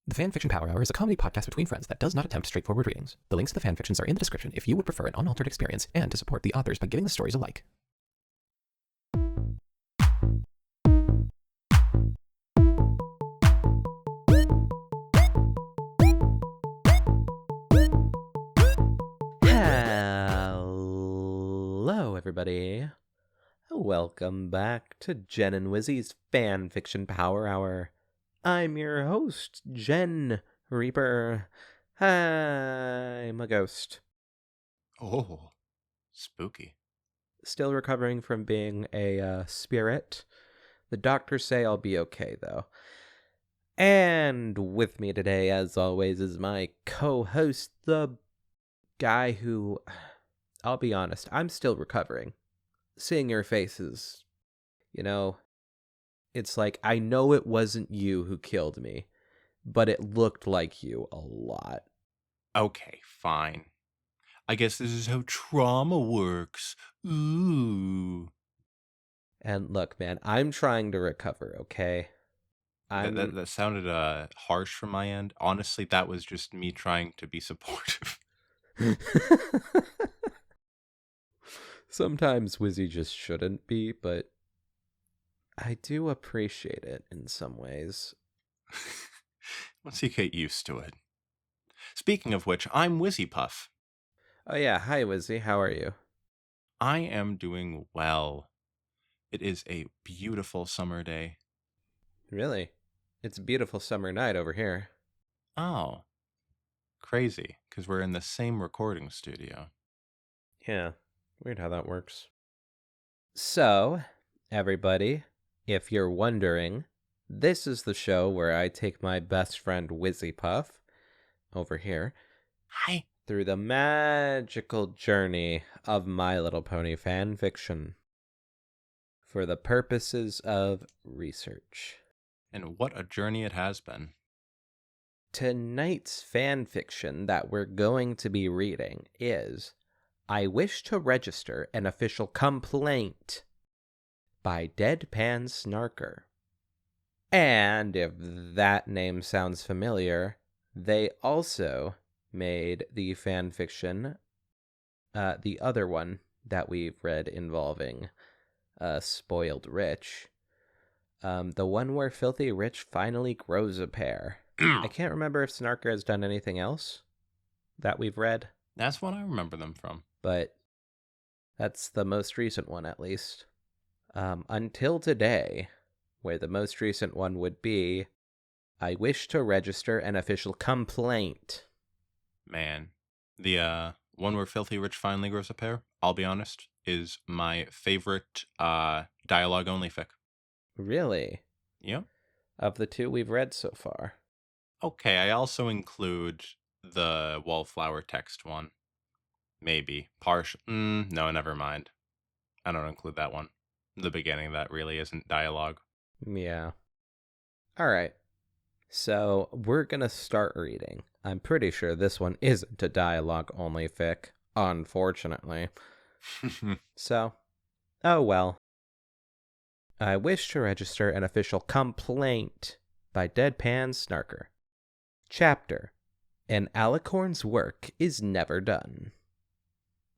The Fanfiction Power Hour is a comedy podcast between friends that does not attempt straightforward readings. The links to the fanfictions are in the description if you would prefer an unaltered experience and to support the authors by giving the stories a like. Hello, everybody. Welcome back to Jen and Wizzy's Fanfiction Power Hour. I'm your host, Jen Reaper. I'm a ghost. Oh, spooky. Still recovering from being a spirit. The doctors say I'll be okay, though. And with me today, as always, is my co-host, the guy who, I'll be honest, I'm still recovering. Seeing your faces, it's like, I know it wasn't you who killed me, but it looked like you a lot. Okay, fine. I guess this is how trauma works. Ooh. And look, man, I'm trying to recover, okay? That sounded harsh from my end. Honestly, that was just me trying to be supportive. Sometimes Wizzy just shouldn't be, but I do appreciate it in some ways. Once you get used to it. Speaking of which, I'm Wizzy Puff. Oh yeah, hi Wizzy, how are you? I am doing well. It is a beautiful summer day. Really? It's a beautiful summer night over here. Oh. Crazy, because we're in the same recording studio. Yeah, weird how that works. So, everybody, if you're wondering, this is the show where I take my best friend Wizzy Puff, over here, Hi. through the magical journey of My Little Pony fan fiction for the purposes of research. And what a journey it has been. Tonight's fan fiction that we're going to be reading is I Wish to Register an Official Complaint by Deadpan Snarker. And if that name sounds familiar, they also made the fan fiction, the other one that we've read involving Spoiled Rich, the one where Filthy Rich finally grows a pair. I can't remember if Snarker has done anything else that we've read. That's what I remember them from. But that's the most recent one, at least. Until today, where the most recent one would be I Wish to Register an Official Complaint. Man, the one where Filthy Rich finally grows a pair, I'll be honest, is my favorite dialogue-only fic. Really? Yep. Of the two we've read so far. Okay, I also include the Wallflower text one. Maybe. Partial. No, never mind. I don't include that one. The beginning, that really isn't dialogue. Yeah. Alright. So, we're gonna start reading. I'm pretty sure this one isn't a dialogue-only fic, unfortunately. So, oh well. I Wish to Register an Official Complaint by Deadpan Snarker. Chapter: An Alicorn's Work is Never Done.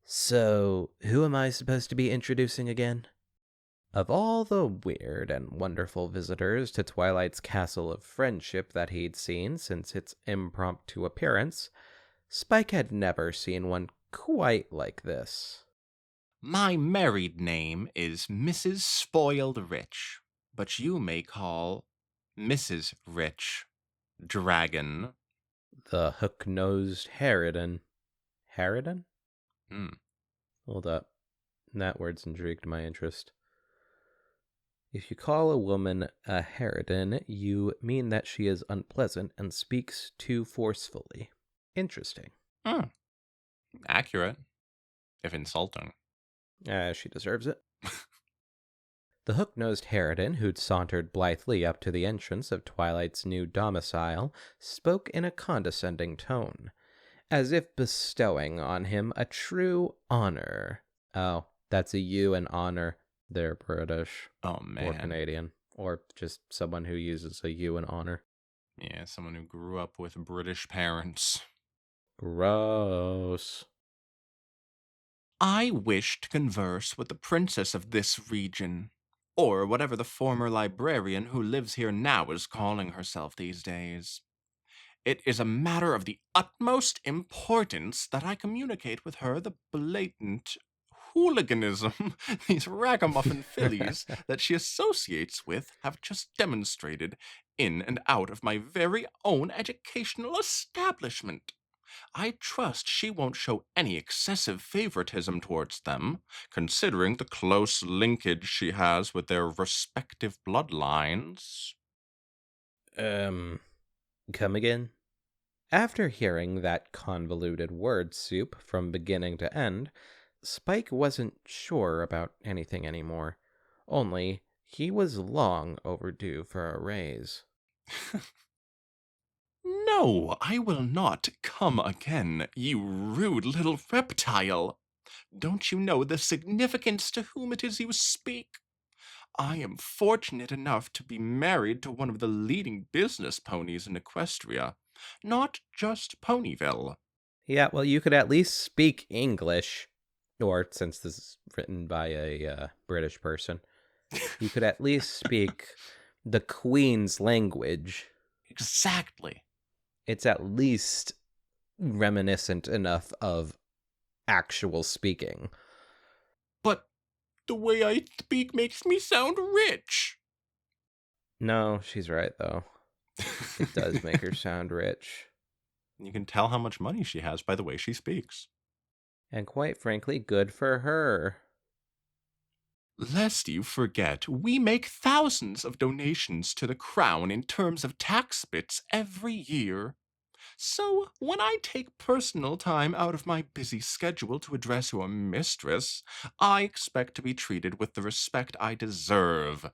So, who am I supposed to be introducing again? Of all the weird and wonderful visitors to Twilight's Castle of Friendship that he'd seen since its impromptu appearance, Spike had never seen one quite like this. My married name is Mrs. Spoiled Rich, but you may call Mrs. Rich Dragon. The hook-nosed harridan. Harridan? Hmm. Hold up. That word's intrigued my interest. If you call a woman a harridan, you mean that she is unpleasant and speaks too forcefully. Interesting. Accurate, if insulting. She deserves it. The hook-nosed harridan, who'd sauntered blithely up to the entrance of Twilight's new domicile, spoke in a condescending tone, as if bestowing on him a true honor. Oh, that's a U in honor. They're British. Oh, man. Or Canadian. Or just someone who uses a U in honor. Yeah, someone who grew up with British parents. Gross. I wish to converse with the princess of this region, or whatever the former librarian who lives here now is calling herself these days. It is a matter of the utmost importance that I communicate with her the blatant hooliganism these ragamuffin fillies that she associates with have just demonstrated in and out of my very own educational establishment. I trust she won't show any excessive favoritism towards them, considering the close linkage she has with their respective bloodlines. Um, come again? After hearing that convoluted word soup from beginning to end, Spike wasn't sure about anything anymore. Only, he was long overdue for a raise. No, I will not come again, you rude little reptile. Don't you know the significance to whom it is you speak? I am fortunate enough to be married to one of the leading business ponies in Equestria, not just Ponyville. Yeah, well, you could at least speak English. Or, since this is written by a British person, you could at least speak the Queen's language. Exactly. It's at least reminiscent enough of actual speaking. But the way I speak makes me sound rich. No, she's right, though. It does make her sound rich. You can tell how much money she has by the way she speaks. And quite frankly, good for her. Lest you forget, we make thousands of donations to the Crown in terms of tax bits every year. So, when I take personal time out of my busy schedule to address your mistress, I expect to be treated with the respect I deserve.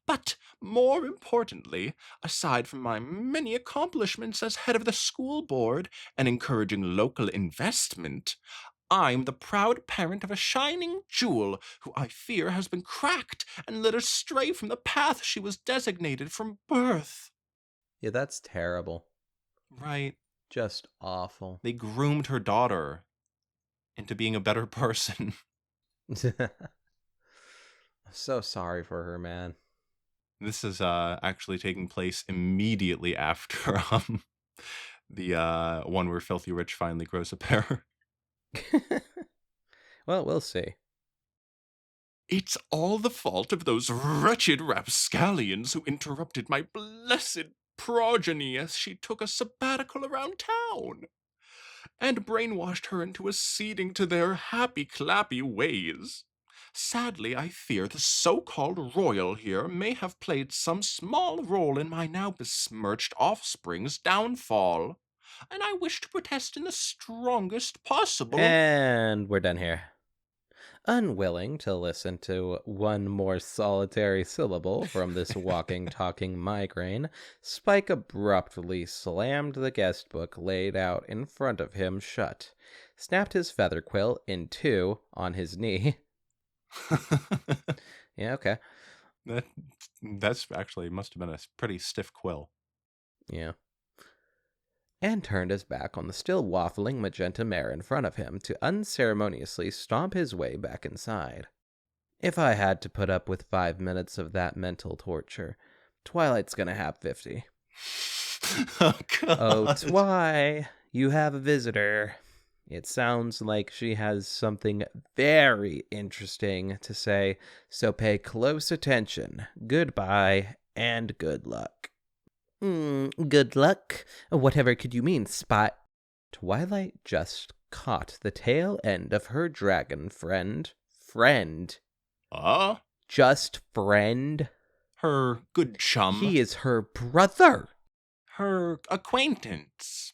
But more importantly, aside from my many accomplishments as head of the school board and encouraging local investment, I'm the proud parent of a shining jewel who I fear has been cracked and led astray from the path she was designated from birth. Yeah, that's terrible. Right. Just awful. They groomed her daughter into being a better person. So sorry for her, man. This is actually taking place immediately after the one where Filthy Rich finally grows a pair. Well, we'll see. It's all the fault of those wretched rapscallions who interrupted my blessed progeny as she took a sabbatical around town, and brainwashed her into acceding to their happy-clappy ways. Sadly, I fear the so-called royal here may have played some small role in my now besmirched offspring's downfall, and I wish to protest in the strongest possible. And we're done here. Unwilling to listen to one more solitary syllable from this walking, talking migraine, Spike abruptly slammed the guest book laid out in front of him shut, snapped his feather quill in two on his knee. Yeah, okay. That that's actually must have been a pretty stiff quill. Yeah. And turned his back on the still waffling magenta mare in front of him to unceremoniously stomp his way back inside. If I had to put up with 5 minutes of that mental torture, Twilight's gonna have 50. Oh Oh, god. Twi, you have a visitor. It sounds like she has something very interesting to say, so pay close attention. Goodbye, and good luck. Good luck? Whatever could you mean, Spot? Twilight just caught the tail end of her dragon friend. Friend. Uh, Just friend. her good chum, He is her brother. her acquaintance.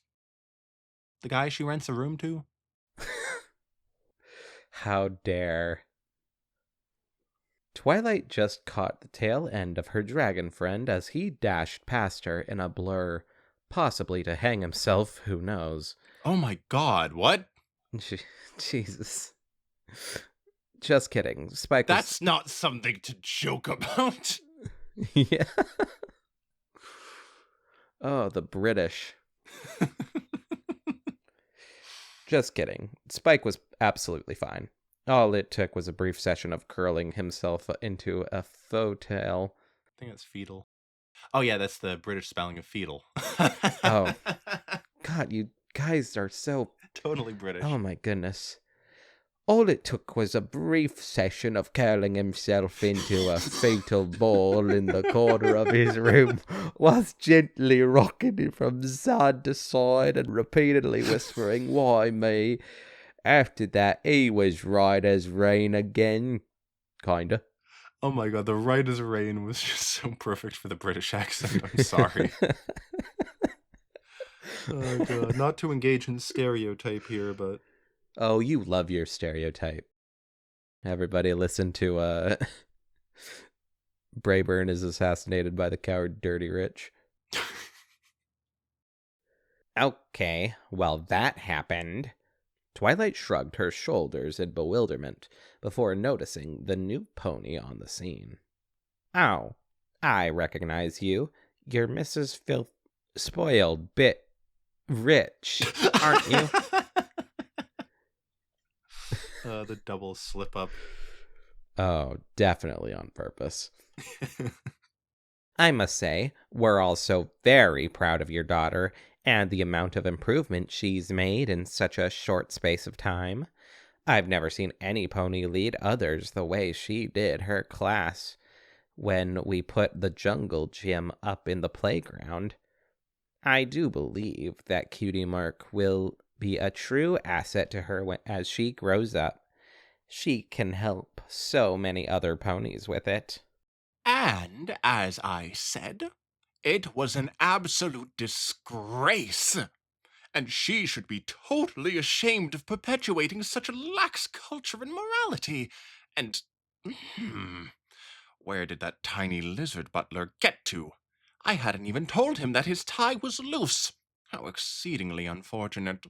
The guy she rents a room to? How dare. Twilight just caught the tail end of her dragon friend as he dashed past her in a blur, possibly to hang himself, who knows. Oh my god, what? Jesus. Just kidding. Spike was... That's not something to joke about. Yeah. Oh, the British. Just kidding. Spike was absolutely fine. All it took was a brief session of curling himself into a faux tail. I think that's fetal. Oh yeah, that's the British spelling of fetal. Oh, God, you guys are so... Totally Oh British. my goodness. All it took was a brief session of curling himself into a fatal ball in the corner of his room, whilst gently rocking it from side to side and repeatedly whispering, "Why me?" After that, he was right as rain again. Kinda. Oh my god, the right as rain was just so perfect for the British accent. I'm sorry. Oh god, not to engage in stereotype here, but Oh, you love your stereotype. Everybody listen to Brayburn is assassinated by the coward Dirty Rich. Okay, well, that happened. Twilight shrugged her shoulders in bewilderment before noticing the new pony on the scene. Oh, I recognize you. You're Mrs. Spoiled Bit Rich, aren't you? the double slip up. Oh, definitely on purpose. I must say, we're all so very proud of your daughter and the amount of improvement she's made in such a short space of time. I've never seen any pony lead others the way she did her class when we put the jungle gym up in the playground. I do believe that Cutie Mark will be a true asset to her as she grows up. She can help so many other ponies with it. And, as I said, it was an absolute disgrace. And she should be totally ashamed of perpetuating such a lax culture and morality. And, where did that tiny lizard butler get to? I hadn't even told him that his tie was loose. How exceedingly unfortunate.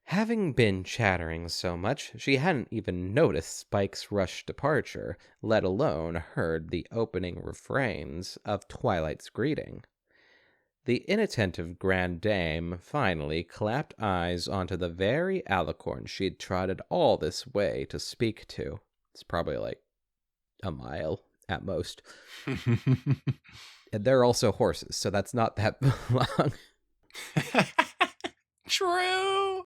Having been chattering so much, she hadn't even noticed Spike's rushed departure, let alone heard the opening refrains of Twilight's greeting. The inattentive Grand Dame finally clapped eyes onto the very alicorn she'd trotted all this way to speak to. It's probably like a mile at most. And they're also horses, so that's not that long. True.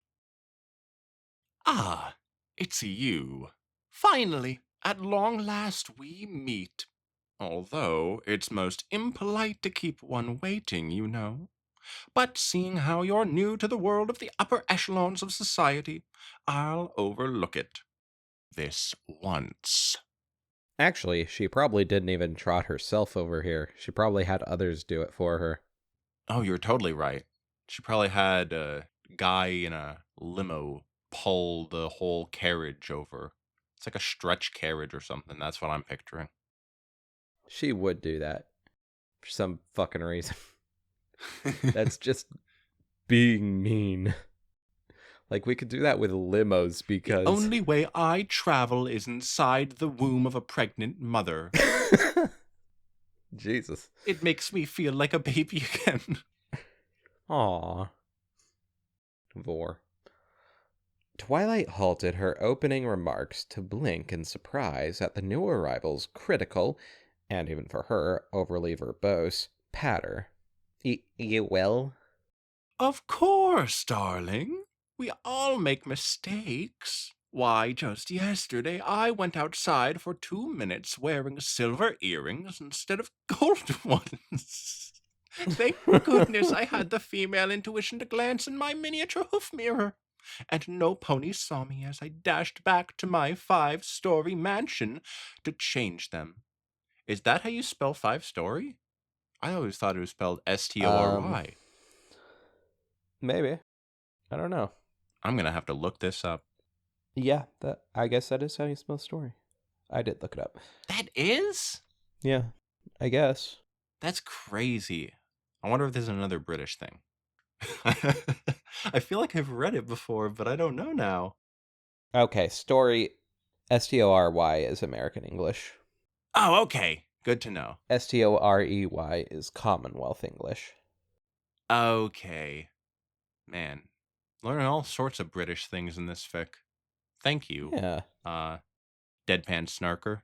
Ah, it's you. Finally, at long last we meet. Although it's most impolite to keep one waiting, you know. But seeing how you're new to the world of the upper echelons of society, I'll overlook it. This once. Actually, she probably didn't even trot herself over here. She probably had others do it for her. Oh, you're totally right. She probably had a guy in a limo pull the whole carriage over. It's like a stretch carriage or something. That's what I'm picturing. She would do that for some fucking reason. That's just being mean. Like, we could do that with limos The because. only way I travel is inside the womb of a pregnant mother. Jesus. It makes me feel like a baby again. Aw. Vor. Twilight halted her opening remarks to blink in surprise at the new arrival's critical, and even for her, overly verbose, patter. You will? Of course, darling. We all make mistakes. Why, just yesterday I went outside for 2 minutes wearing silver earrings instead of gold ones. Thank goodness I had the female intuition to glance in my miniature hoof mirror. And no pony saw me as I dashed back to my 5-story mansion to change them. Is that how you spell 5-story? I always thought it was spelled Um, Story. maybe. I don't know. I'm gonna have to look this up. Yeah, that I guess that is how you spell story. I did look it up. That is? Yeah, I guess. That's crazy. I wonder if there's another British thing. I feel like I've read it before, but I don't know now. Okay, story. Story is American English. Oh, okay. Good to know. Storey is Commonwealth English. Okay. Man, learning all sorts of British things in this fic. Thank you, Yeah. uh, Deadpan Snarker.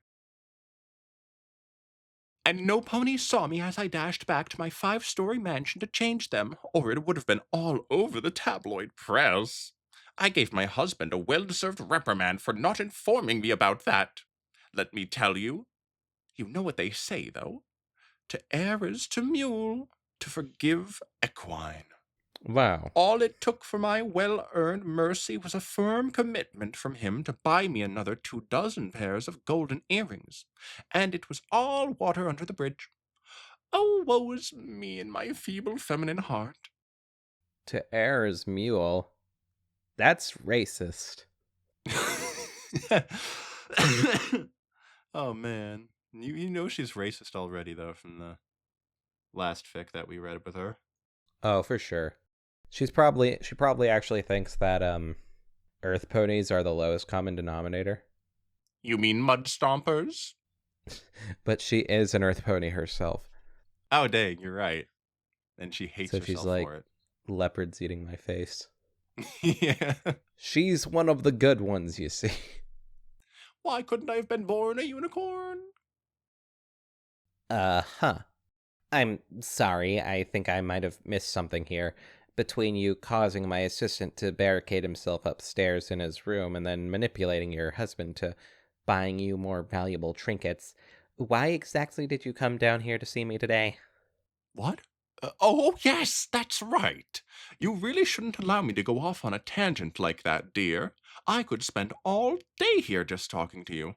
And no pony saw me as I dashed back to my 5-story mansion to change them, or it would have been all over the tabloid press. I gave my husband a well-deserved reprimand for not informing me about that. Let me tell you, you know what they say, though. To err is to mule, to forgive equine. Wow. All it took for my well-earned mercy was a firm commitment from him to buy me another 24 pairs of golden earrings, and it was all water under the bridge. Oh, woe is me and my feeble feminine heart. To err's mule. That's racist. Oh man, you know she's racist already though from the last fic that we read with her. Oh, for sure. She probably actually thinks that earth ponies are the lowest common denominator. You mean mud stompers? But she is an earth pony herself. Oh dang, you're right. And she hates So she's herself like, for leopards eating my face. it. Yeah. She's one of the good ones, you see. Why couldn't I have been born a unicorn? Huh. I'm sorry, I think I might have missed something here. Between you causing my assistant to barricade himself upstairs in his room and then manipulating your husband to buying you more valuable trinkets, why exactly did you come down here to see me today? What? Oh, yes, that's right. You really shouldn't allow me to go off on a tangent like that, dear. I could spend all day here just talking to you,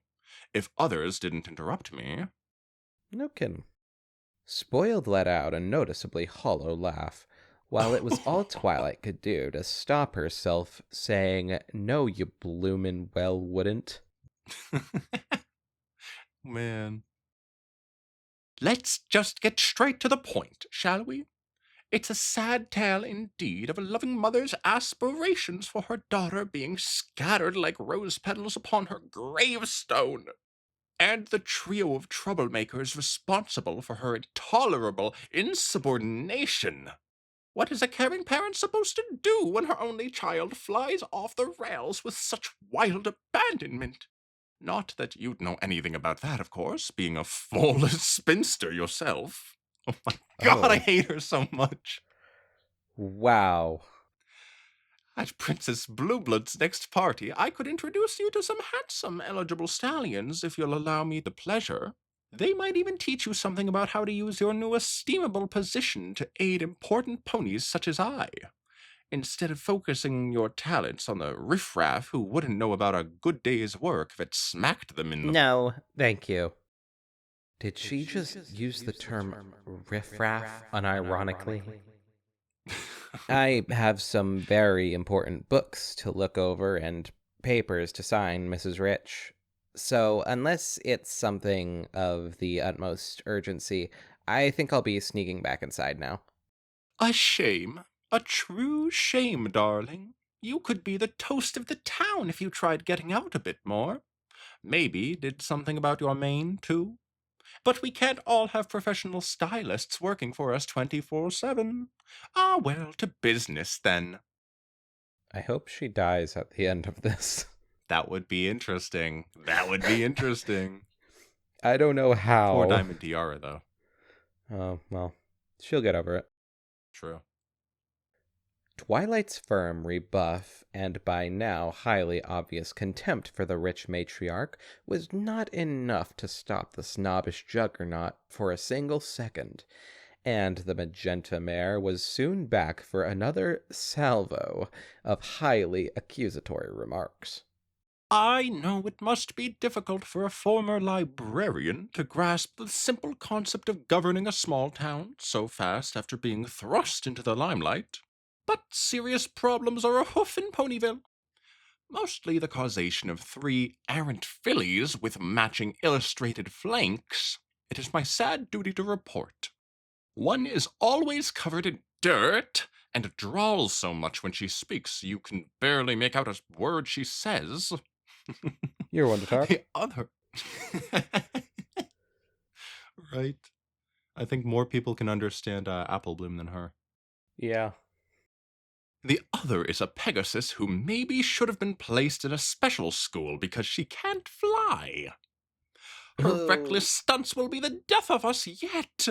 if others didn't interrupt me. No kidding. Spoiled let out a noticeably hollow laugh, while it was all Twilight could do to stop herself saying, "No, you bloomin' well wouldn't." Man. Let's just get straight to the point, shall we? It's a sad tale indeed of a loving mother's aspirations for her daughter being scattered like rose petals upon her gravestone, and the trio of troublemakers responsible for her intolerable insubordination. What is a caring parent supposed to do when her only child flies off the rails with such wild abandonment? Not that you'd know anything about that, of course, being a flawless spinster yourself. Oh my god, I Oh, hate her so much. wow. At Princess Blueblood's next party, I could introduce you to some handsome, eligible stallions if you'll allow me the pleasure. They might even teach you something about how to use your new estimable position to aid important ponies such as I, instead of focusing your talents on the riffraff who wouldn't know about a good day's work if it smacked them in the. No, thank you. Did she just use the term riffraff unironically? I have some very important books to look over and papers to sign, Mrs. Rich. So, unless it's something of the utmost urgency, I think I'll be sneaking back inside now. A shame. A true shame, darling. You could be the toast of the town if you tried getting out a bit more. Maybe did something about your mane, too. But we can't all have professional stylists working for us 24/7. Ah, well, to business then. I hope she dies at the end of this. That would be interesting. That would be interesting. I don't know Poor how. Diamond Tiara, though. Oh, well, she'll get over it. True. Twilight's firm rebuff and by now highly obvious contempt for the rich matriarch was not enough to stop the snobbish juggernaut for a single second, and the magenta mare was soon back for another salvo of highly accusatory remarks. I know it must be difficult for a former librarian to grasp the simple concept of governing a small town so fast after being thrust into the limelight, but serious problems are ahoof in Ponyville. Mostly the causation of 3 errant fillies with matching illustrated flanks, it is my sad duty to report. One is always covered in dirt and drawls so much when she speaks you can barely make out a word she says. You're one to talk. The other. Right. I think more people can understand Apple Bloom than her. Yeah. The other is a Pegasus who maybe should have been placed in a special school because she can't fly. Her reckless Oh. stunts will be the death of us yet.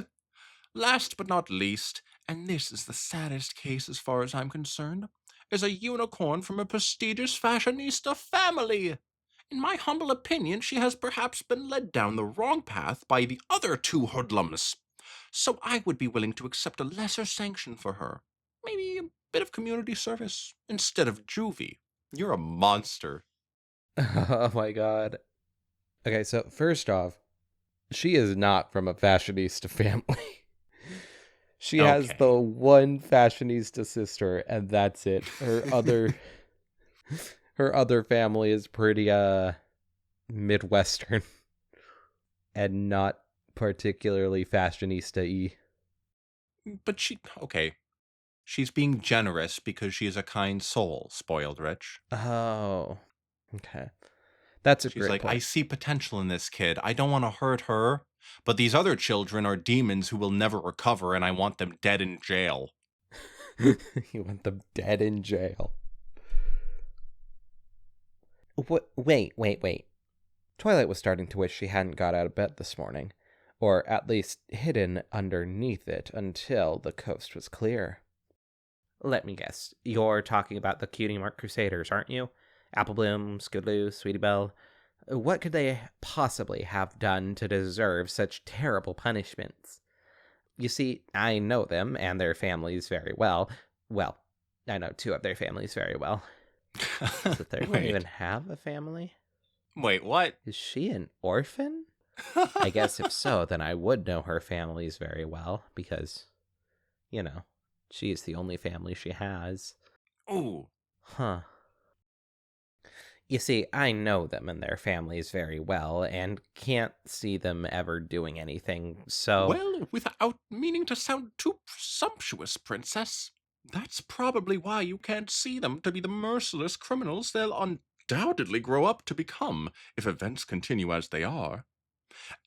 Last but not least, and this is the saddest case as far as I'm concerned, is a unicorn from a prestigious fashionista family. In my humble opinion, she has perhaps been led down the wrong path by the other two hoodlums. So I would be willing to accept a lesser sanction for her. Maybe a bit of community service instead of juvie. You're a monster. Oh my god. Okay, so first off, she is not from a fashionista family. She has the Okay. one fashionista sister, and that's it. Her other family is pretty Midwestern and not particularly fashionista-y. But okay. She's being generous because she is a kind soul, spoiled rich. Oh, okay. That's a She's great like, I point. see potential in this kid. I don't want to hurt her. But these other children are demons who will never recover, and I want them dead in jail. You want them dead in jail. Wait. Twilight was starting to wish she hadn't got out of bed this morning, or at least hidden underneath it until the coast was clear. Let me guess. You're talking about the Cutie Mark Crusaders, aren't you? Apple Bloom, Scootaloo, Sweetie Belle. What could they possibly have done to deserve such terrible punishments? You see, I know them and their families very well. Well, I know two of their families very well. Does the third one even Wait. have a family? Wait, what? Is she an orphan? I guess if so, then I would know her families very well, because, you know, she's the only family she has. Ooh. Huh. You see, I know them and their families very well, and can't see them ever doing anything, so. Well, without meaning to sound too presumptuous, Princess, that's probably why you can't see them to be the merciless criminals they'll undoubtedly grow up to become if events continue as they are.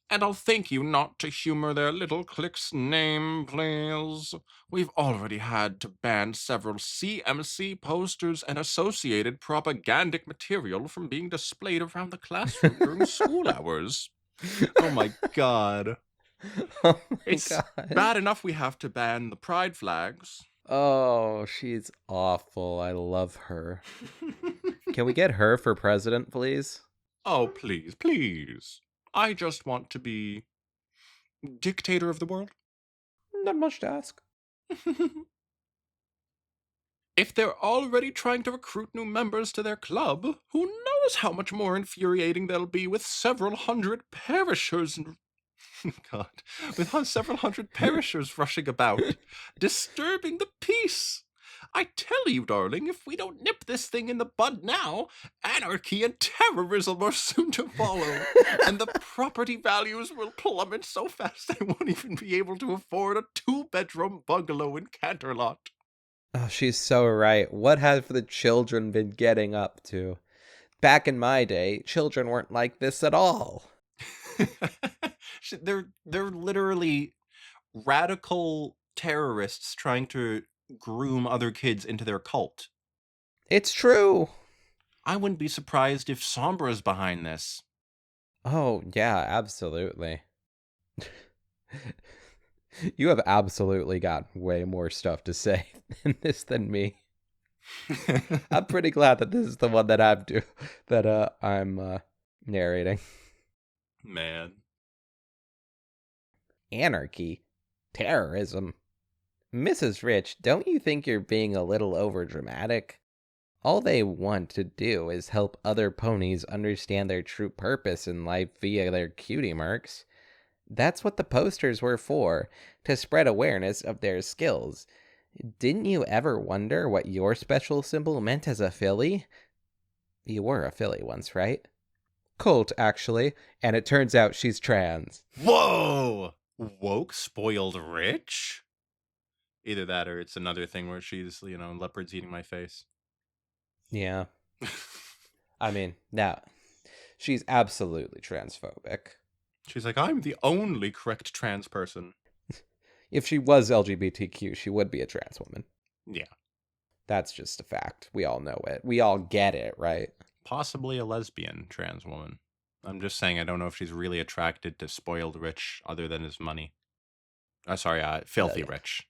And I'll thank you not to humor their little clique's name, please. We've already had to ban several CMC posters and associated propagandic material from being displayed around the classroom during school hours. Oh my god. Oh my It's god. bad enough we have to ban the pride flags. Oh, she's awful. I love her. Can we get her for president, please? Oh, please, please. I just want to be dictator of the world. Not much to ask. If they're already trying to recruit new members to their club, who knows how much more infuriating they'll be with several hundred perishers and God, with several hundred perishers rushing about, disturbing the peace. I tell you, darling, if we don't nip this thing in the bud now, anarchy and terrorism are soon to follow, and the property values will plummet so fast they won't even be able to afford a two-bedroom bungalow in Canterlot. Oh, she's so right. What have the children been getting up to? Back in my day, children weren't like this at all. They're literally radical terrorists trying to groom other kids into their cult. It's true. I wouldn't be surprised if Sombra's behind this. Oh, yeah, absolutely. You have absolutely got way more stuff to say in this than me. I'm pretty glad that this is the one that I'm narrating. Man. Anarchy, terrorism. Mrs. Rich, don't you think you're being a little overdramatic? All they want to do is help other ponies understand their true purpose in life via their cutie marks. That's what the posters were for, to spread awareness of their skills. Didn't you ever wonder what your special symbol meant as a filly? You were a filly once, right? Colt, actually, and it turns out she's trans. Whoa! Woke, spoiled, rich? Either that or it's another thing where she's, leopards eating my face. Yeah. I mean, now, she's absolutely transphobic. She's like, I'm the only correct trans person. If she was LGBTQ, she would be a trans woman. Yeah. That's just a fact. We all know it. We all get it, right? Possibly a lesbian trans woman. I'm just saying I don't know if she's really attracted to spoiled rich other than his money. Filthy rich.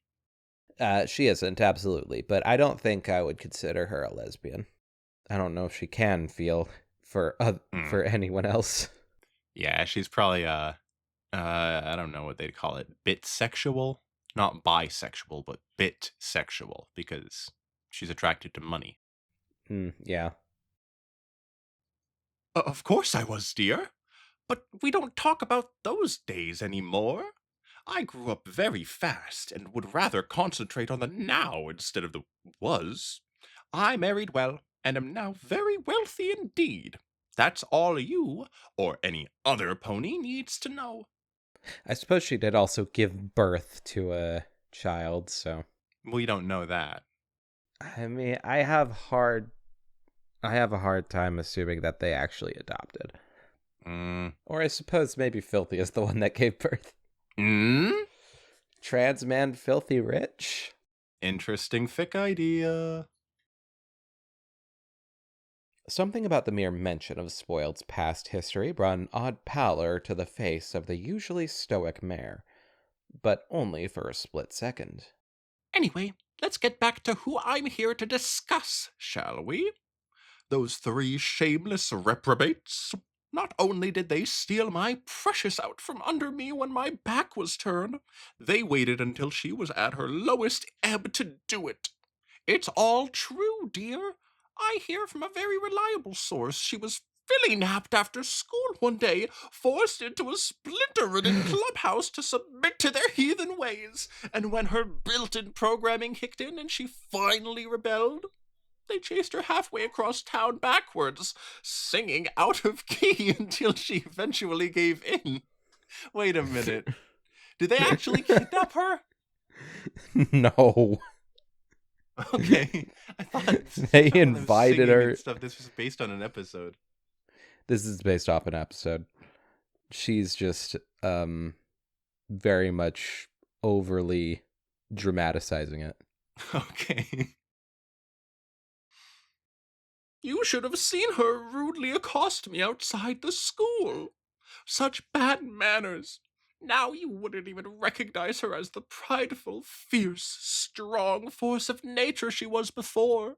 She isn't, absolutely. But I don't think I would consider her a lesbian. I don't know if she can feel for anyone else. Yeah, she's probably I don't know what they'd call it, bitsexual, not bisexual, but bitsexual because she's attracted to money. Yeah. Of course I was, dear. But we don't talk about those days anymore. I grew up very fast and would rather concentrate on the now instead of the was. I married well and am now very wealthy indeed. That's all you, or any other pony, needs to know. I suppose she did also give birth to a child, so We don't know that. I mean, I have a hard time assuming that they actually adopted. Or I suppose maybe Filthy is the one that gave birth. Trans man Filthy Rich? Interesting fic idea. Something about the mere mention of Spoiled's past history brought an odd pallor to the face of the usually stoic mayor, but only for a split second. Anyway, let's get back to who I'm here to discuss, shall we? Those three shameless reprobates. Not only did they steal my precious out from under me when my back was turned, they waited until she was at her lowest ebb to do it. It's all true, dear. I hear from a very reliable source she was filly napped after school one day, forced into a splinter-ridden clubhouse to submit to their heathen ways, and when her built-in programming kicked in and she finally rebelled, they chased her halfway across town backwards, singing out of key until she eventually gave in. Wait a minute. Did they actually kidnap her? No. Okay. I thought they invited her. Stuff. This was based on an episode. This is based off an episode. She's just very much overly dramatizing it. Okay. You should have seen her rudely accost me outside the school. Such bad manners. Now you wouldn't even recognize her as the prideful, fierce, strong force of nature she was before.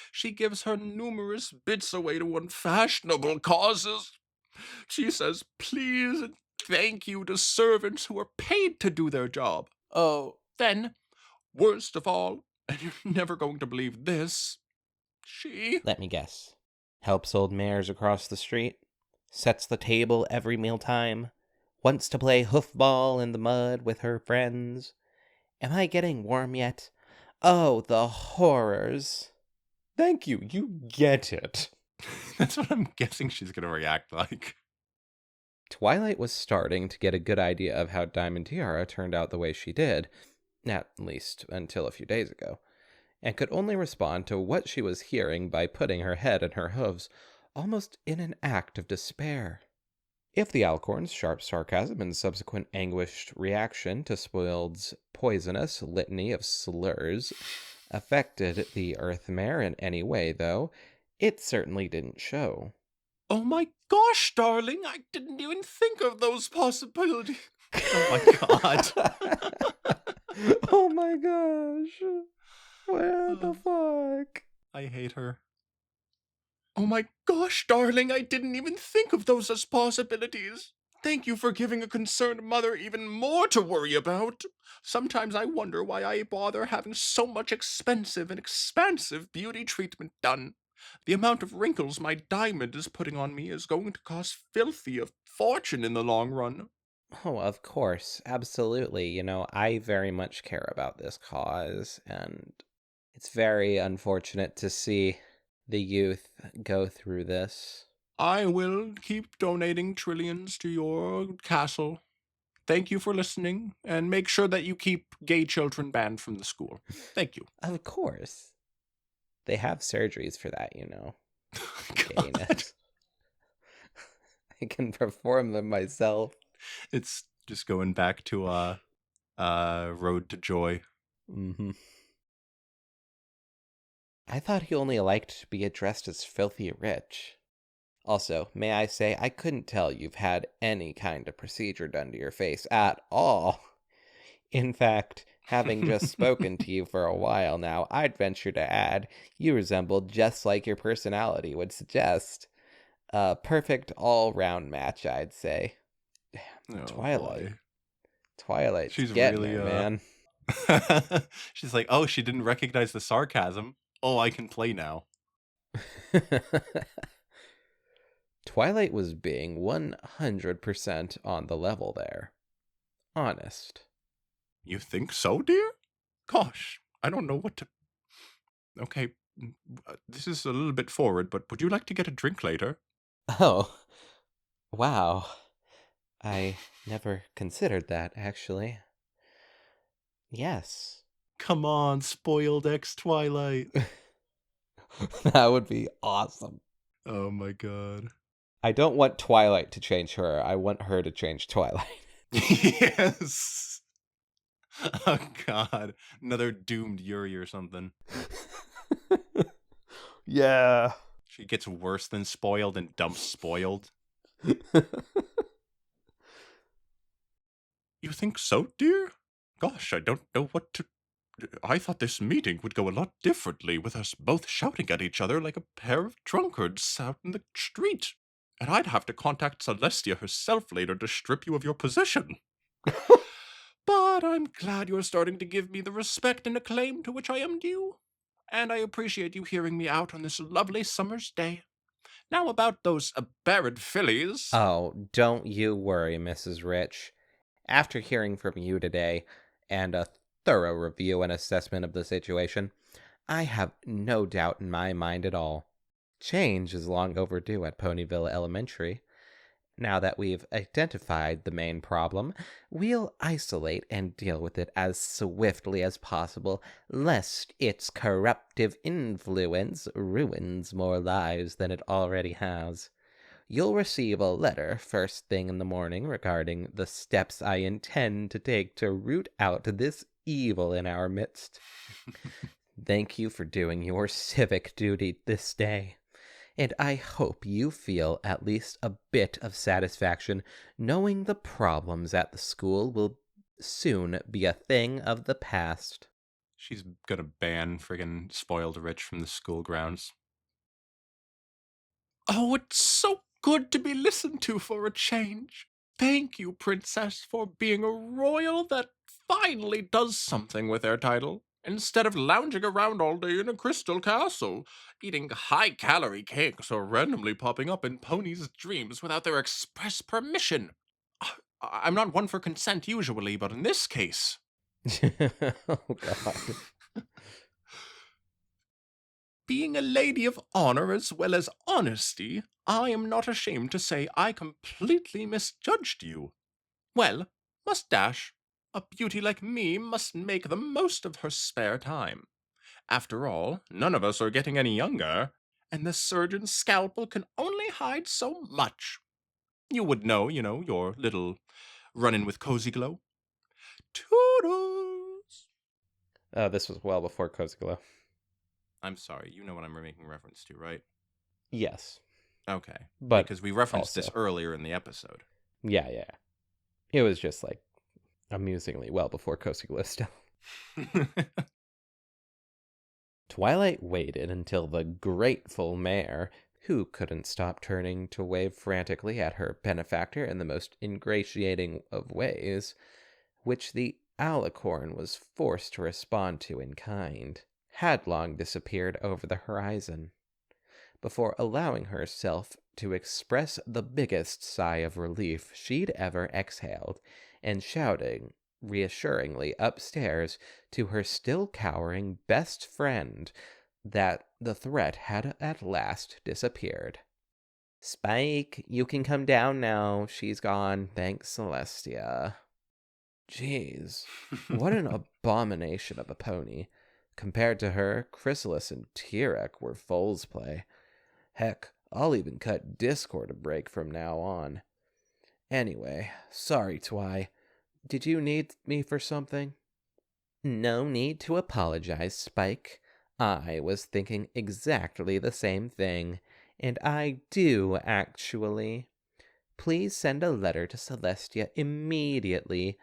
She gives her numerous bits away to unfashionable causes. She says please and thank you to servants who are paid to do their job. Oh. Then, worst of all, and you're never going to believe this, she... Let me guess. Helps old mares across the street, sets the table every mealtime, wants to play hoofball in the mud with her friends. Am I getting warm yet? Oh, the horrors. Thank you, you get it. That's what I'm guessing she's going to react like. Twilight was starting to get a good idea of how Diamond Tiara turned out the way she did, at least until a few days ago, and could only respond to what she was hearing by putting her head in her hooves, almost in an act of despair. If the Alcorn's sharp sarcasm and subsequent anguished reaction to Spoiled's poisonous litany of slurs affected the Earth Mare in any way, though, it certainly didn't show. Oh my gosh, darling, I didn't even think of those possibilities. Oh my god. Oh my gosh. What the fuck? I hate her. Oh my gosh, darling, I didn't even think of those as possibilities. Thank you for giving a concerned mother even more to worry about. Sometimes I wonder why I bother having so much expensive and expansive beauty treatment done. The amount of wrinkles my diamond is putting on me is going to cost Filthy a fortune in the long run. Oh, of course. Absolutely. I very much care about this cause, and it's very unfortunate to see the youth go through this. I will keep donating trillions to your castle. Thank you for listening, and make sure that you keep gay children banned from the school. Thank you. Of course. They have surgeries for that, Gayness. I can perform them myself. It's just going back to Road to Joy. Mm-hmm. I thought he only liked to be addressed as filthy rich. Also, may I say, I couldn't tell you've had any kind of procedure done to your face at all. In fact, having just spoken to you for a while now, I'd venture to add you resemble just like your personality would suggest. A perfect all-round match, I'd say. Damn, Oh Twilight. boy. Twilight's She's getting really her, man. she's like, "Oh, she didn't recognize the sarcasm. Oh, I can play now." Twilight was being 100% on the level there. Honest. You think so, dear? Gosh, I don't know what to. Okay, this is a little bit forward, but would you like to get a drink later? Oh, wow. I never considered that, actually. Yes. Come on, spoiled ex Twilight. That would be awesome. Oh my god. I don't want Twilight to change her. I want her to change Twilight. Yes. Oh god. Another doomed Yuri or something. Yeah. She gets worse than spoiled and dumps spoiled. You think so, dear? Gosh, I don't know what to. I thought this meeting would go a lot differently with us both shouting at each other like a pair of drunkards out in the street. And I'd have to contact Celestia herself later to strip you of your position. But I'm glad you're starting to give me the respect and acclaim to which I am due. And I appreciate you hearing me out on this lovely summer's day. Now about those aberrant fillies. Oh, don't you worry, Mrs. Rich. After hearing from you today and a thorough review and assessment of the situation, I have no doubt in my mind at all. Change is long overdue at Ponyville Elementary. Now that we've identified the main problem, we'll isolate and deal with it as swiftly as possible, lest its corruptive influence ruins more lives than it already has. You'll receive a letter first thing in the morning regarding the steps I intend to take to root out this evil in our midst. Thank you for doing your civic duty this day, and I hope you feel at least a bit of satisfaction knowing the problems at the school will soon be a thing of the past. She's gonna ban friggin' spoiled rich from the school grounds. Oh, it's so good to be listened to for a change. Thank you, Princess, for being a royal that finally does something with their title, instead of lounging around all day in a crystal castle, eating high-calorie cakes or randomly popping up in ponies' dreams without their express permission. I'm not one for consent usually, but in this case... Oh, God. Being a lady of honor as well as honesty, I am not ashamed to say I completely misjudged you. Well, Mustache, a beauty like me must make the most of her spare time. After all, none of us are getting any younger, and the surgeon's scalpel can only hide so much. You would know, your little run-in with Cozy Glow. Toodles! This was well before Cozy Glow. I'm sorry, you know what I'm making reference to, right? Yes, Okay, but because we referenced this also, earlier in the episode. yeah. It was just like amusingly well before Cozy Glow still. Twilight waited until the grateful mayor, who couldn't stop turning to wave frantically at her benefactor in the most ingratiating of ways, which the alicorn was forced to respond to in kind, had long disappeared over the horizon, before allowing herself to express the biggest sigh of relief she'd ever exhaled, and shouting reassuringly upstairs to her still cowering best friend that the threat had at last disappeared. Spike, you can come down now. She's gone. Thanks, Celestia. Jeez, what an abomination of a pony. Compared to her, Chrysalis and Tirek were fool's play. Heck, I'll even cut Discord a break from now on. Anyway, sorry, Twy. Did you need me for something? No need to apologize, Spike. I was thinking exactly the same thing, and I do actually. Please send a letter to Celestia immediately.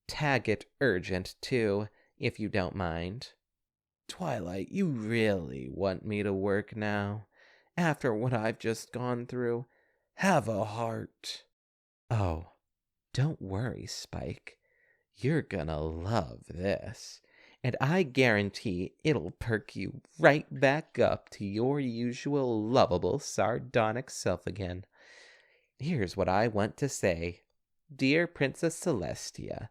Tag it urgent, too, if you don't mind. Twilight, you really want me to work now? After what I've just gone through? Have a heart. Oh, don't worry, Spike. You're gonna love this. And I guarantee it'll perk you right back up to your usual lovable, sardonic self again. Here's what I want to say. Dear Princess Celestia,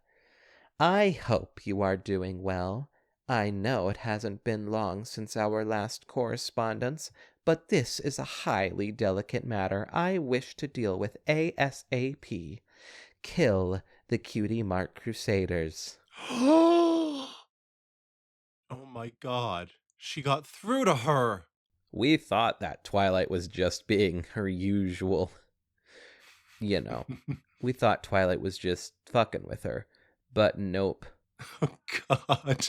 I hope you are doing well. I know it hasn't been long since our last correspondence, but this is a highly delicate matter I wish to deal with ASAP. Kill the Cutie Mark Crusaders. Oh my god. She got through to her. We thought that Twilight was just being her usual, you know. We thought Twilight was just fucking with her, but nope. Oh god.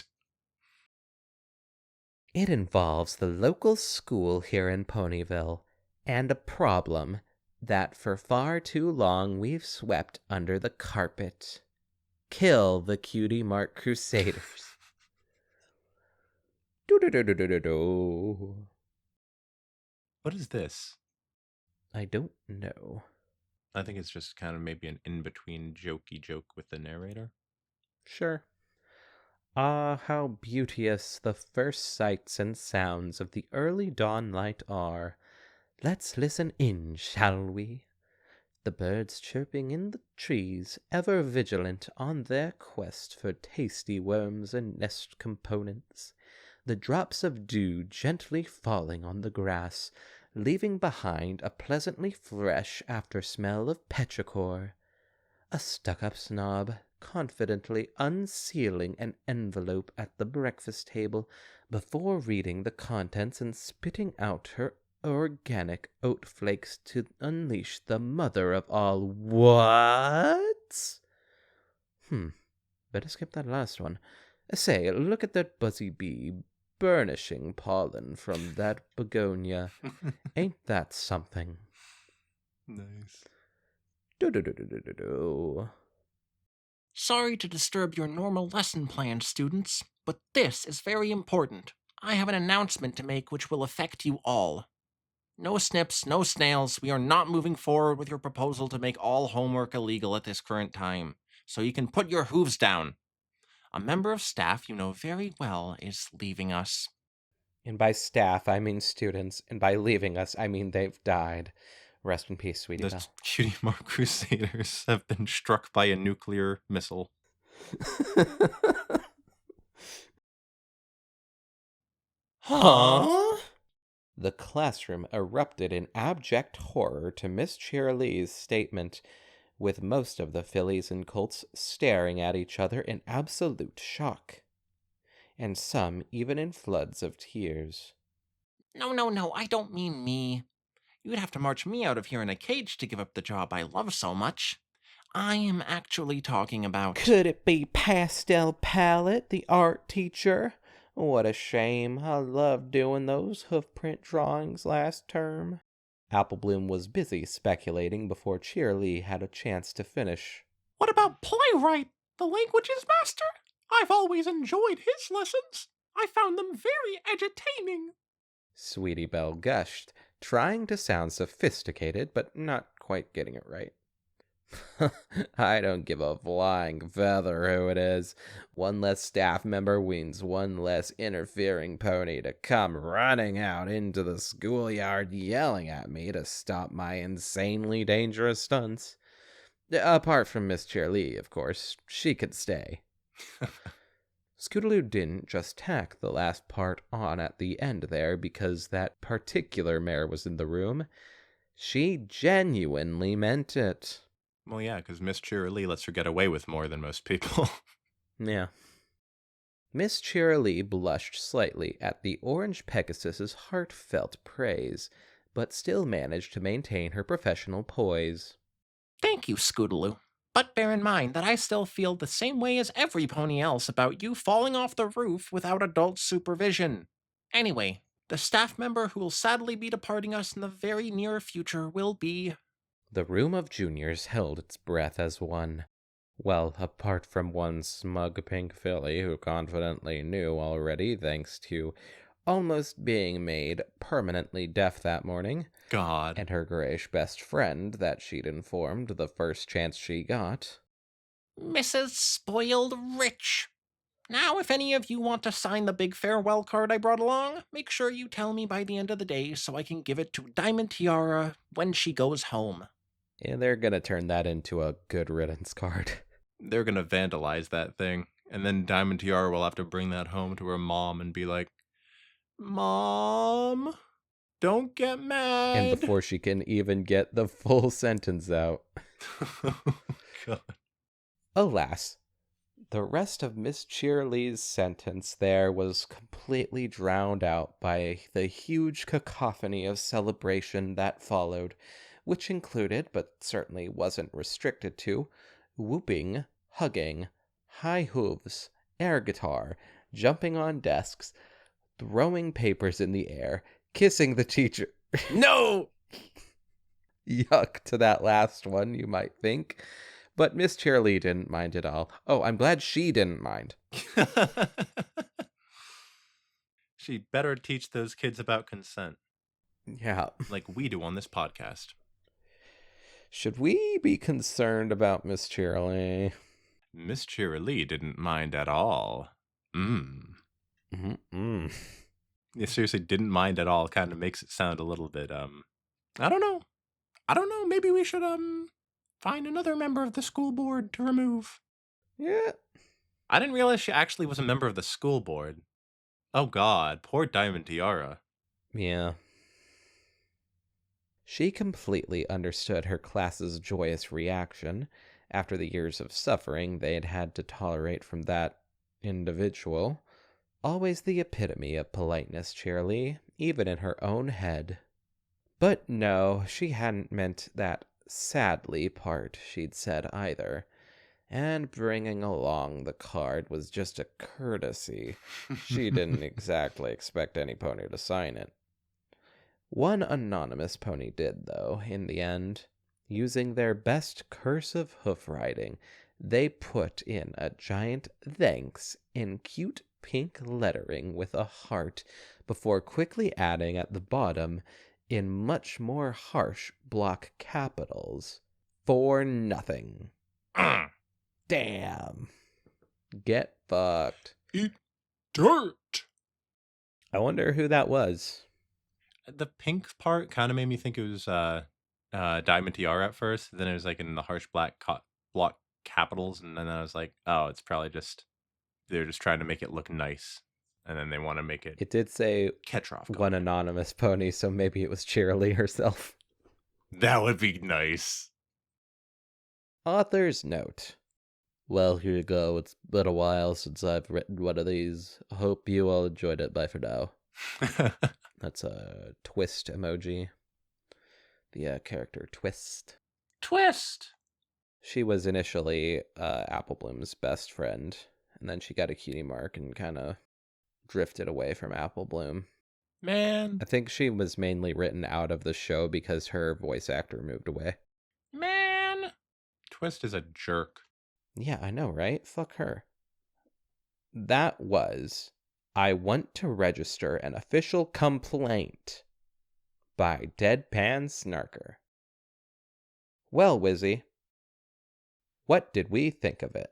It involves the local school here in Ponyville, and a problem that for far too long we've swept under the carpet. Kill the Cutie Mark Crusaders. Do-do-do-do-do-do. What is this? I don't know. I think it's just kind of maybe an in-between jokey joke with the narrator. Sure. Ah, how beauteous the first sights and sounds of the early dawn light are. Let's listen in, shall we? The birds chirping in the trees, ever vigilant on their quest for tasty worms and nest components. The drops of dew gently falling on the grass, leaving behind a pleasantly fresh after smell of petrichor. A stuck-up snob confidently unsealing an envelope at the breakfast table before reading the contents and spitting out her organic oat flakes to unleash the mother of all. What? Better skip that last one. Say, look at that buzzy bee burnishing pollen from that begonia. Ain't that something? Nice. Do-do-do-do-do-do. Sorry to disturb your normal lesson plan, students, but this is very important. I have an announcement to make which will affect you all. No snips, no snails. We are not moving forward with your proposal to make all homework illegal at this current time. So you can put your hooves down. A member of staff you know very well is leaving us. And by staff, I mean students. And by leaving us, I mean they've died. Rest in peace, Sweetie The Belle. Cutie Mark Crusaders have been struck by a nuclear missile. Huh? The classroom erupted in abject horror to Miss Cheerilee's statement, with most of the fillies and colts staring at each other in absolute shock, and some even in floods of tears. No, I don't mean me. You would have to march me out of here in a cage to give up the job I love so much. I am actually talking about. Could it be Pastel Palette, the art teacher? What a shame. I loved doing those hoofprint drawings last term. Applebloom was busy speculating before Cheerilee had a chance to finish. What about Playwright, the languages master? I've always enjoyed his lessons. I found them very edutaining. Sweetie Belle gushed, trying to sound sophisticated, but not quite getting it right. I don't give a flying feather who it is. One less staff member means one less interfering pony to come running out into the schoolyard yelling at me to stop my insanely dangerous stunts. Apart from Miss Cheerilee, of course. She could stay. Scootaloo didn't just tack the last part on at the end there because that particular mare was in the room. She genuinely meant it. Well, yeah, because Miss Cheerilee lets her get away with more than most people. Yeah. Miss Cheerilee blushed slightly at the orange Pegasus's heartfelt praise, but still managed to maintain her professional poise. Thank you, Scootaloo. But bear in mind that I still feel the same way as every pony else about you falling off the roof without adult supervision. Anyway, the staff member who will sadly be departing us in the very near future will be. The room of juniors held its breath as one. Well, apart from one smug pink filly who confidently knew already, thanks to almost being made permanently deaf that morning, God. and her grayish best friend that she'd informed the first chance she got. Mrs. Spoiled Rich. Now, if any of you want to sign the big farewell card I brought along, make sure you tell me by the end of the day so I can give it to Diamond Tiara when she goes home. And they're gonna turn that into a good riddance card. They're gonna vandalize that thing. And then Diamond Tiara will have to bring that home to her mom and be like, Mom, don't get mad. And before she can even get the full sentence out. God. Alas, the rest of Miss Cheerley's sentence there was completely drowned out by the huge cacophony of celebration that followed, which included, but certainly wasn't restricted to, whooping, hugging, high hooves, air guitar, jumping on desks, throwing papers in the air, kissing the teacher. No! Yuck to that last one, you might think. But Miss Cheerly didn't mind at all. Oh, I'm glad she didn't mind. She better teach those kids about consent, Yeah. like we do on this podcast. Should we be concerned about Miss Cheerly? Miss Cheerilee didn't mind at all. Mm-mm. Yeah, seriously, didn't mind at all. Kind of makes it sound a little bit, I don't know. Maybe we should, find another member of the school board to remove. Yeah. I didn't realize she actually was a member of the school board. Oh God, poor Diamond Tiara. Yeah. She completely understood her class's joyous reaction after the years of suffering they had had to tolerate from that individual. Always the epitome of politeness, Cheerly, even in her own head. But no, she hadn't meant that sadly part she'd said either. And bringing along the card was just a courtesy. She didn't exactly expect any pony to sign it. One anonymous pony did, though, in the end. Using their best cursive hoof riding, they put in a giant thanks in cute pink lettering with a heart, before quickly adding at the bottom, in much more harsh block capitals, "For nothing." Damn. Get fucked. Eat dirt. I wonder who that was. The pink part kind of made me think it was Diamond Tiara at first. Then it was like in the harsh black block capitals, and then I was like, oh, it's probably just they're just trying to make it look nice, and then they want to make it It did say Ketroff. one anonymous pony, so maybe it was Cheerly herself. That would be nice. Author's note. Well, here you go. It's been a while since I've written one of these. Hope you all enjoyed it. Bye for now. That's a twist emoji. The character Twist. Twist! She was initially Apple Bloom's best friend, and then she got a cutie mark and kind of drifted away from Apple Bloom. Man. I think she was mainly written out of the show because her voice actor moved away. Man! Twist is a jerk. Yeah, I know, right? Fuck her. That was I Want to Register an Official Complaint by Deadpan Snarker. Well, Wizzy, what did we think of it?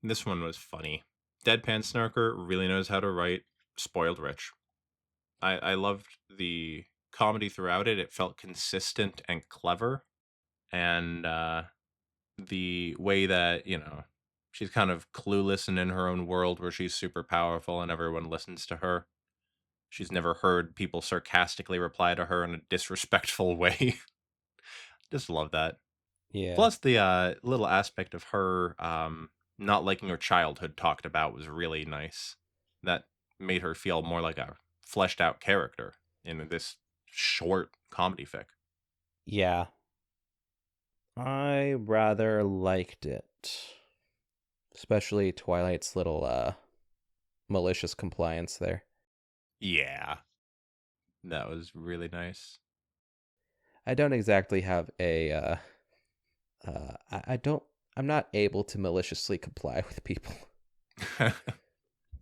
This one was funny. Deadpan Snarker really knows how to write spoiled rich. I loved the comedy throughout it. It felt consistent and clever. And the way that, she's kind of clueless and in her own world where she's super powerful and everyone listens to her. She's never heard people sarcastically reply to her in a disrespectful way. Just love that. Yeah. Plus, the little aspect of her not liking her childhood talked about was really nice. That made her feel more like a fleshed out character in this short comedy fic. Yeah. I rather liked it, especially Twilight's little malicious compliance there. Yeah, that was really nice. I don't exactly have a I don't I'm not able to maliciously comply with people.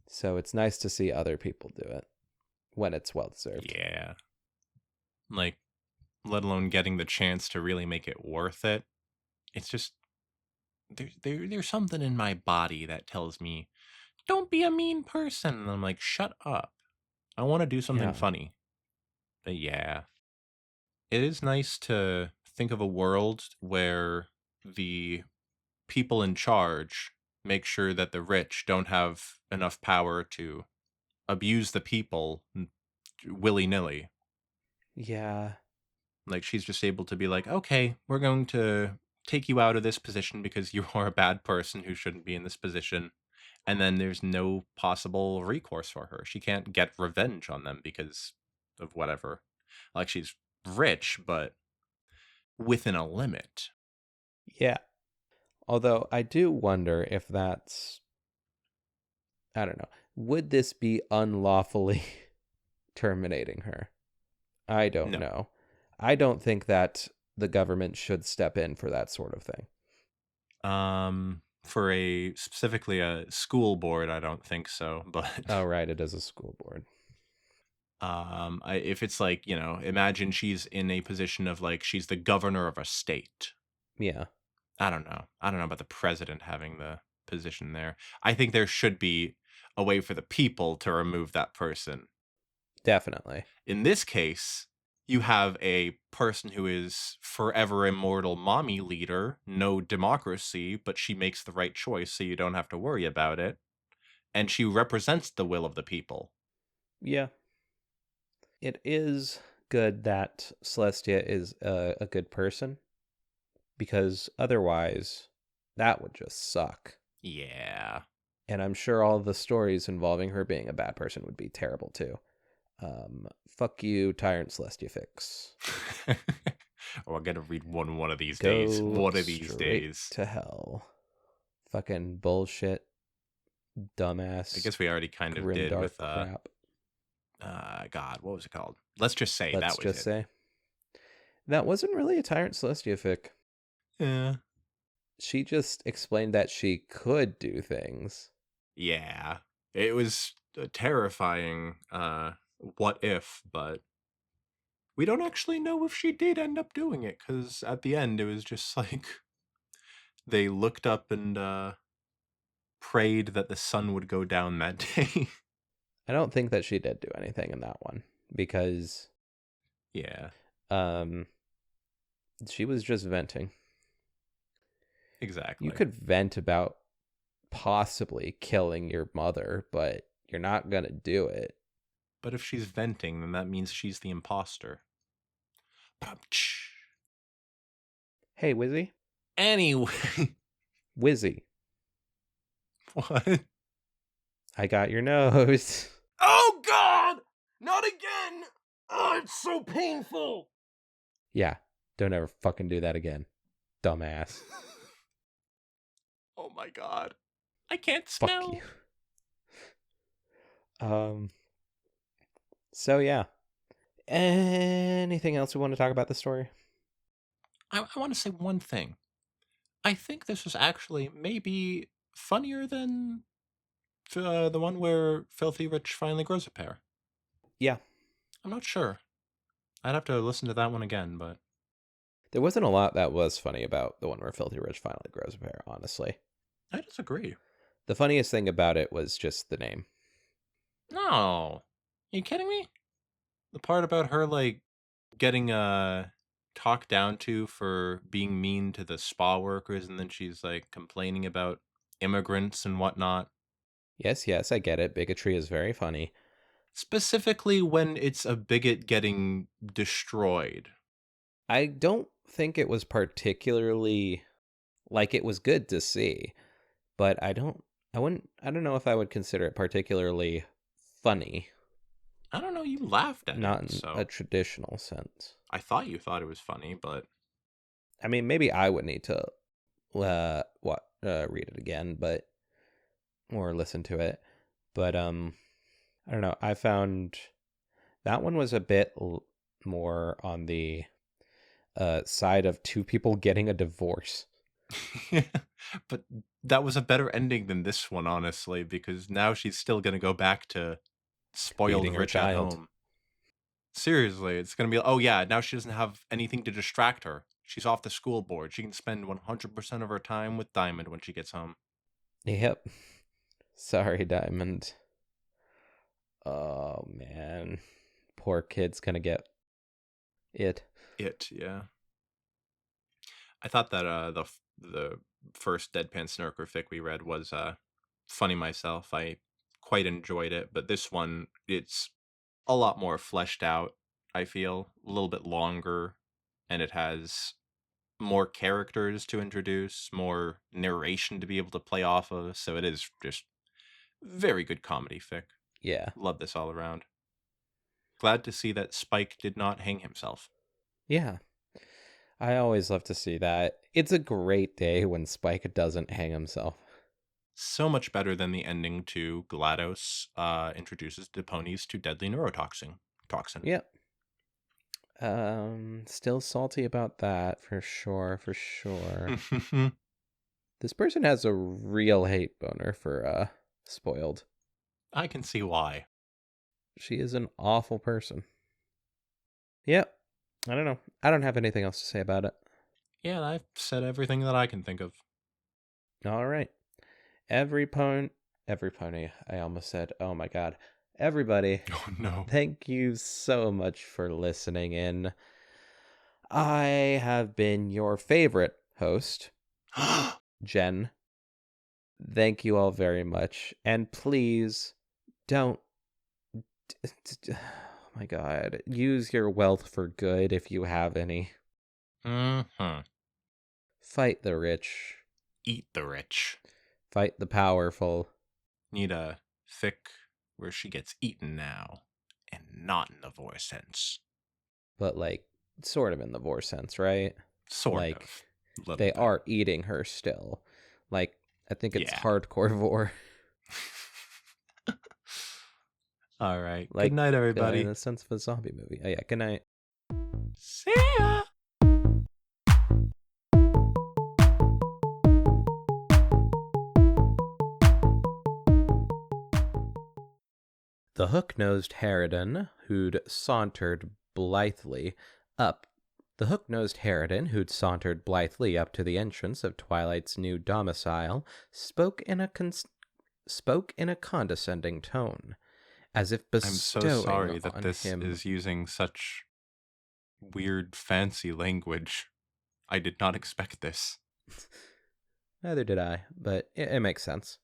So it's nice to see other people do it when it's well deserved. Yeah. Like, let alone getting the chance to really make it worth it. It's just there's something in my body that tells me, "Don't be a mean person." And I'm like, "Shut up. I want to do something Yeah. funny." But yeah, it is nice to think of a world where the people in charge make sure that the rich don't have enough power to abuse the people willy-nilly. Yeah. Like, she's just able to be like, "Okay, we're going to take you out of this position because you are a bad person who shouldn't be in this position." And then there's no possible recourse for her. She can't get revenge on them because of whatever. Like, she's rich, but within a limit. Yeah. Although I do wonder if that's, I don't know, would this be unlawfully terminating her? I don't No. know. I don't think that the government should step in for that sort of thing. For a specifically a school board, I don't think so. But Oh, right. It is a school board. if it's like, imagine she's in a position of like she's the governor of a state. Yeah, I don't know. I don't know about the president having the position there. I think there should be a way for the people to remove that person. definitely. In this case, you have a person who is forever immortal mommy leader, no democracy, but she makes the right choice so you don't have to worry about it. And she represents the will of the people. Yeah. It is good that Celestia is a good person because otherwise that would just suck. Yeah. And I'm sure all the stories involving her being a bad person would be terrible too. Fuck you, Tyrant Celestia Fix. Oh, I'm gonna read one of these days. Go One of these straight days. to hell. Fucking bullshit, I dumbass, guess we already kind of did grimdark with crap. God, what was it called? Let's just say Let's that was just it. say. That wasn't really a Tyrant Celestia fic. Yeah. She just explained that she could do things. Yeah. It was a terrifying what if, but we don't actually know if she did end up doing it cuz at the end it was just like they looked up and prayed that the sun would go down that day. I don't think that she did do anything in that one because Yeah, um she was just venting. You exactly. could vent about possibly killing your mother, but you're not going to do it. But if she's venting, then that means she's the imposter. Hey, Wizzy. Anyway, Wizzy, what? I got your nose. Oh, God! Not again! Oh, it's so painful! Yeah, don't ever fucking do that again. Dumbass. Oh my god. I can't Fuck smell. you. So yeah. Anything else we want to talk about the story? I want to say one thing. I think this is actually maybe funnier than the one where Filthy Rich finally grows a pair. Yeah. I'm not sure. I'd have to listen to that one again, but There wasn't a lot that was funny about the one where Filthy Rich finally grows a pair, honestly. I disagree. The funniest thing about it was just the name. No. Are you kidding me? The part about her, like, getting talked down to for being mean to the spa workers, and then she's, like, complaining about immigrants and whatnot. Yes, yes, I get it. Bigotry is very funny. Specifically when it's a bigot getting destroyed. I don't think it was particularly like it was good to see, but I don't know if I would consider it particularly funny, I don't know, you laughed at not it, in a so traditional sense. I thought you thought it was funny, but I mean, maybe I would need to read it again, but or listen to it. But I don't know. I found that one was a bit more on the side of two people getting a divorce. But that was a better ending than this one, honestly, because now she's still gonna go back to spoiled Beating her rich at child. home. Seriously, it's gonna be, oh yeah, now she doesn't have anything to distract her. She's off the school board. She can spend 100% of her time with Diamond when she gets home. Yep. Sorry, Diamond. Oh man. Poor kid's gonna get it. Yeah. I thought that the first Deadpan Snarker fic we read was funny myself. I quite enjoyed it, but this one, it's a lot more fleshed out, I feel, a little bit longer, and it has more characters to introduce, more narration to be able to play off of, so it is just very good comedy fic. Yeah. Love this all around. Glad to see that Spike did not hang himself. Yeah. I always love to see that. It's a great day when Spike doesn't hang himself. So much better than the ending to GLaDOS introduces Depones to deadly neurotoxin. Yep. Still salty about that for sure, for sure. This person has a real hate boner for Spoiled. I can see why. She is an awful person. Yep. I don't know. I don't have anything else to say about it. Yeah, I've said everything that I can think of. All right. Every pony, I almost said, oh my god. Everybody, Oh no. thank you so much for listening in. I have been your favorite host, Jen. Thank you all very much. And please don't. Oh my god. Use your wealth for good if you have any. Mm-hmm. Fight the rich. Eat the rich. Fight the powerful. Need a fic where she gets eaten now, and not in the voice sense. But, like, sort of in the vor sense, right? Sort Like, of. Little they bit. are eating her still. Like, I think it's Yeah. hardcore vor. All right. Like, Good night, in everybody. the sense of a zombie movie. Oh, yeah. Good night. See ya. The hook-nosed harridan who'd sauntered blithely up to the entrance of Twilight's new domicile spoke in a condescending tone, as if I'm so bestowing sorry that on this him. is using such weird, fancy language. I did not expect this. Neither did I, but it makes sense.